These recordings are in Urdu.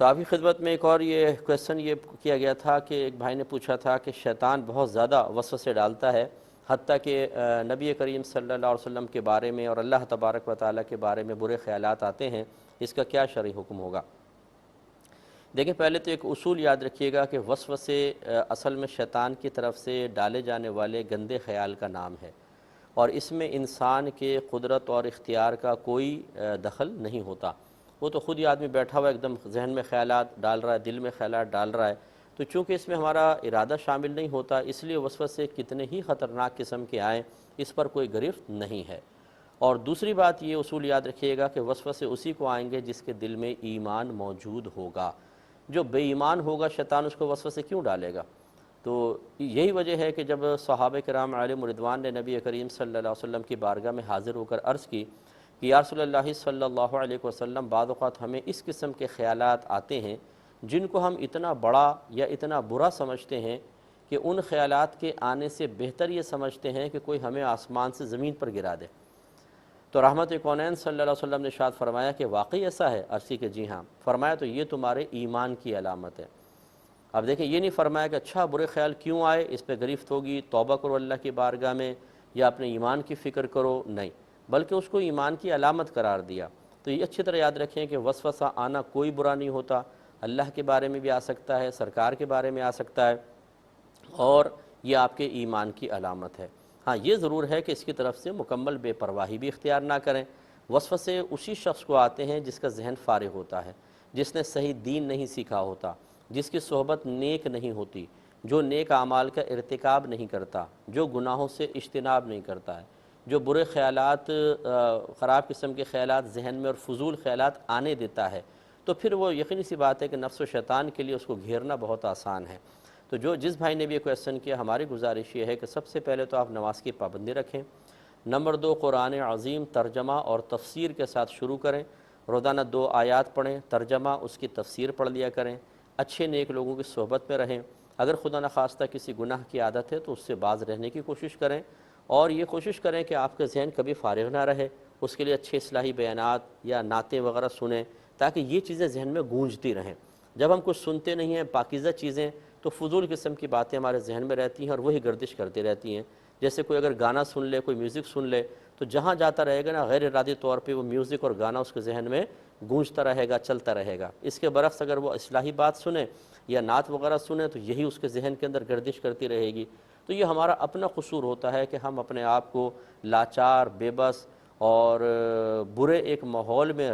تو آپ کی خدمت میں ایک اور یہ کویسچن یہ کیا گیا تھا کہ ایک بھائی نے پوچھا تھا کہ شیطان بہت زیادہ وسوسے ڈالتا ہے، حتیٰ کہ نبی کریم صلی اللہ علیہ وسلم کے بارے میں اور اللہ تبارک و تعالیٰ کے بارے میں برے خیالات آتے ہیں، اس کا کیا شرعی حکم ہوگا؟ دیکھیں، پہلے تو ایک اصول یاد رکھیے گا کہ وسوسے اصل میں شیطان کی طرف سے ڈالے جانے والے گندے خیال کا نام ہے، اور اس میں انسان کے قدرت اور اختیار کا کوئی دخل نہیں ہوتا۔ وہ تو خود ہی آدمی بیٹھا ہوا ایک دم ذہن میں خیالات ڈال رہا ہے، دل میں خیالات ڈال رہا ہے، تو چونکہ اس میں ہمارا ارادہ شامل نہیں ہوتا، اس لیے وسوسے کتنے ہی خطرناک قسم کے آئیں اس پر کوئی گرفت نہیں ہے۔ اور دوسری بات یہ اصول یاد رکھیے گا کہ وسوسے اسی کو آئیں گے جس کے دل میں ایمان موجود ہوگا۔ جو بے ایمان ہوگا شیطان اس کو وسوسے کیوں ڈالے گا؟ تو یہی وجہ ہے کہ جب صحابہ کرام علیہم رضوان نے نبی کریم صلی اللہ علیہ وسلم کی بارگاہ میں حاضر ہو کر عرض کی کہ یا رسول اللہ صلی اللہ علیہ وسلم، بعض اوقات ہمیں اس قسم کے خیالات آتے ہیں جن کو ہم اتنا بڑا یا اتنا برا سمجھتے ہیں کہ ان خیالات کے آنے سے بہتر یہ سمجھتے ہیں کہ کوئی ہمیں آسمان سے زمین پر گرا دے۔ تو رحمت کونین صلی اللہ علیہ وسلم نے ارشاد فرمایا کہ واقعی ایسا ہے؟ عرضی کہ جی ہاں۔ فرمایا تو یہ تمہارے ایمان کی علامت ہے۔ اب دیکھیں، یہ نہیں فرمایا کہ اچھا برے خیال کیوں آئے، اس پہ گرفت ہوگی، توبہ کرو اللہ کی بارگاہ میں یا اپنے ایمان کی فکر کرو، نہیں، بلکہ اس کو ایمان کی علامت قرار دیا۔ تو یہ اچھی طرح یاد رکھیں کہ وسوسہ آنا کوئی برا نہیں ہوتا، اللہ کے بارے میں بھی آ سکتا ہے، سرکار کے بارے میں آ سکتا ہے، اور یہ آپ کے ایمان کی علامت ہے۔ ہاں، یہ ضرور ہے کہ اس کی طرف سے مکمل بے پرواہی بھی اختیار نہ کریں۔ وسوسے اسی شخص کو آتے ہیں جس کا ذہن فارغ ہوتا ہے، جس نے صحیح دین نہیں سیکھا ہوتا، جس کی صحبت نیک نہیں ہوتی، جو نیک اعمال کا ارتکاب نہیں کرتا، جو گناہوں سے اجتناب نہیں کرتا ہے، جو برے خیالات، خراب قسم کے خیالات ذہن میں اور فضول خیالات آنے دیتا ہے، تو پھر وہ یقینی سی بات ہے کہ نفس و شیطان کے لیے اس کو گھیرنا بہت آسان ہے۔ تو جس بھائی نے بھی یہ کویسچن کیا، ہماری گزارش یہ ہے کہ سب سے پہلے تو آپ نماز کی پابندی رکھیں، نمبر 2 قرآن عظیم ترجمہ اور تفسیر کے ساتھ شروع کریں، روزانہ 2 آیات پڑھیں، ترجمہ اس کی تفسیر پڑھ لیا کریں، اچھے نیک لوگوں کی صحبت میں رہیں، اگر خدا نخواستہ کسی گناہ کی عادت ہے تو اس سے باز رہنے کی کوشش کریں، اور یہ کوشش کریں کہ آپ کا ذہن کبھی فارغ نہ رہے، اس کے لیے اچھے اصلاحی بیانات یا نعتیں وغیرہ سنیں تاکہ یہ چیزیں ذہن میں گونجتی رہیں۔ جب ہم کچھ سنتے نہیں ہیں پاکیزہ چیزیں، تو فضول قسم کی باتیں ہمارے ذہن میں رہتی ہیں اور وہی گردش کرتی رہتی ہیں۔ جیسے کوئی اگر گانا سن لے، کوئی میوزک سن لے، تو جہاں جاتا رہے گا نا، غیر ارادی طور پہ وہ میوزک اور گانا اس کے ذہن میں گونجتا رہے گا، چلتا رہے گا۔ اس کے برعکس اگر وہ اصلاحی بات سنیں یا نعت وغیرہ سنیں تو یہی اس کے ذہن کے اندر گردش کرتی رہے گی۔ تو یہ ہمارا اپنا قصور ہوتا ہے کہ ہم اپنے آپ کو لاچار، بے بس اور برے ایک ماحول میں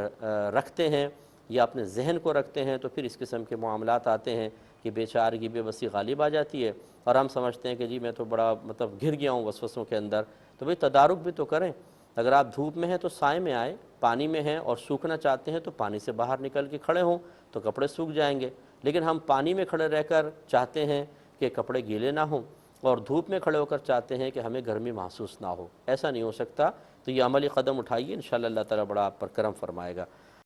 رکھتے ہیں یا اپنے ذہن کو رکھتے ہیں، تو پھر اس قسم کے معاملات آتے ہیں کہ بیچارگی، بے بسی غالب آ جاتی ہے، اور ہم سمجھتے ہیں کہ جی میں تو بڑا گر گیا ہوں وسوسوں کے اندر۔ تو بھئی تدارک بھی تو کریں، اگر آپ دھوپ میں ہیں تو سائے میں آئے، پانی میں ہیں اور سوکھنا چاہتے ہیں تو پانی سے باہر نکل کے کھڑے ہوں تو کپڑے سوکھ جائیں گے، لیکن ہم پانی میں کھڑے رہ کر چاہتے ہیں کہ کپڑے گیلے نہ ہوں، اور دھوپ میں کھڑے ہو کر چاہتے ہیں کہ ہمیں گرمی محسوس نہ ہو، ایسا نہیں ہو سکتا۔ تو یہ عملی قدم اٹھائیے، انشاءاللہ اللہ تعالیٰ بڑا آپ پر کرم فرمائے گا۔